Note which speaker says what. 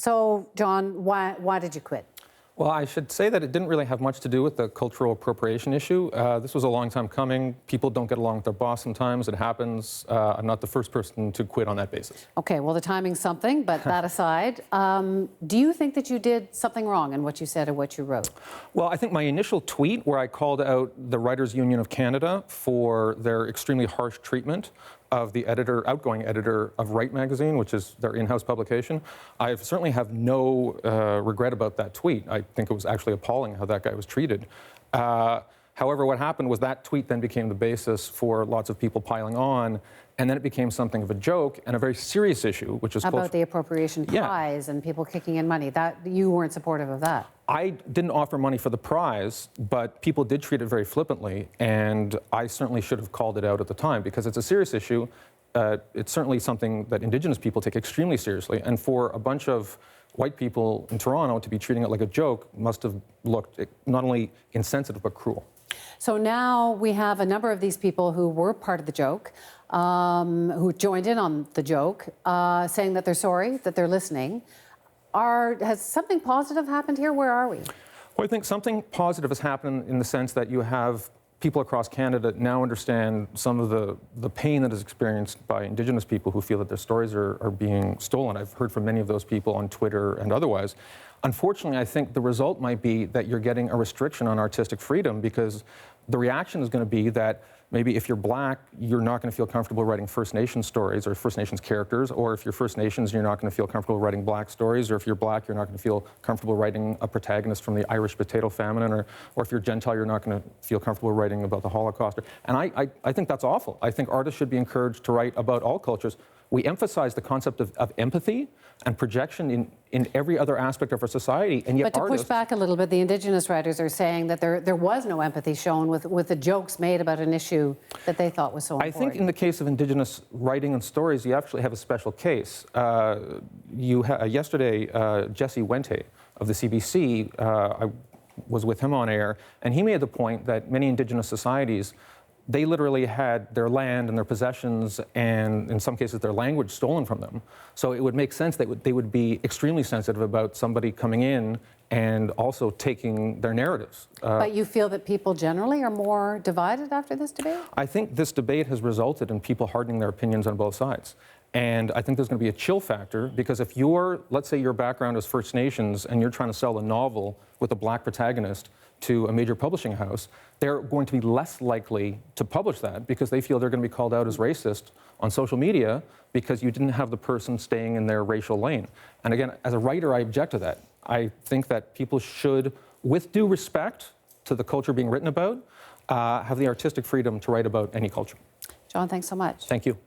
Speaker 1: So, John, why did you quit?
Speaker 2: Well, I should say that it didn't really have much to do with the cultural appropriation issue. This was a long time coming. People don't get along with their boss sometimes. It happens. I'm not the first person to quit on that basis.
Speaker 1: Okay, well, the timing's something, but that aside, do you think that you did something wrong in what you said or what you wrote?
Speaker 2: Well, I think my initial tweet where I called out the Writers' Union of Canada for their extremely harsh treatment of the outgoing editor of Right magazine, which is their in-house publication. I certainly have no regret about that tweet. I think it was actually appalling how that guy was treated. However, what happened was that tweet then became the basis for lots of people piling on, and then it became something of a joke and a very serious issue, which is
Speaker 1: about the appropriation prize and people kicking in money. That you weren't supportive of that.
Speaker 2: I didn't offer money for the prize, but people did treat it very flippantly, and I certainly should have called it out at the time because it's a serious issue. It's certainly something that Indigenous people take extremely seriously, and for a bunch of white people in Toronto to be treating it like a joke must have looked not only insensitive but cruel.
Speaker 1: So now we have a number of these people who were part of the joke, who joined in on the joke, saying that they're sorry, that they're listening. Has something positive happened here? Where are we?
Speaker 2: Well, I think something positive has happened in the sense that you have people across Canada now understand some of the pain that is experienced by Indigenous people who feel that their stories are being stolen. I've heard from many of those people on Twitter and otherwise. Unfortunately, I think the result might be that you're getting a restriction on artistic freedom because the reaction is going to be that maybe if you're Black, you're not going to feel comfortable writing First Nations stories or First Nations characters, or if you're First Nations, you're not going to feel comfortable writing Black stories, or if you're Black, you're not going to feel comfortable writing a protagonist from the Irish potato famine, or if you're Gentile, you're not going to feel comfortable writing about the Holocaust. And I think that's awful. I think artists should be encouraged to write about all cultures. We emphasize the concept of empathy and projection in every other aspect of our society, and yet
Speaker 1: But to push back a little bit, the Indigenous writers are saying that there was no empathy shown with the jokes made about an issue that they thought was so important.
Speaker 2: I think in the case of Indigenous writing and stories, you actually have a special case. Yesterday, Jesse Wente of the CBC, I was with him on air, and he made the point that many Indigenous societies, they literally had their land and their possessions and, in some cases, their language stolen from them. So it would make sense that they would be extremely sensitive about somebody coming in and also taking their narratives.
Speaker 1: But you feel that people generally are more divided after this debate?
Speaker 2: I think this debate has resulted in people hardening their opinions on both sides. And I think there's going to be a chill factor because if let's say your background is First Nations and you're trying to sell a novel with a Black protagonist to a major publishing house, they're going to be less likely to publish that because they feel they're going to be called out as racist on social media because you didn't have the person staying in their racial lane. And again, as a writer, I object to that. I think that people should, with due respect to the culture being written about, have the artistic freedom to write about any culture.
Speaker 1: John, thanks so much.
Speaker 2: Thank you.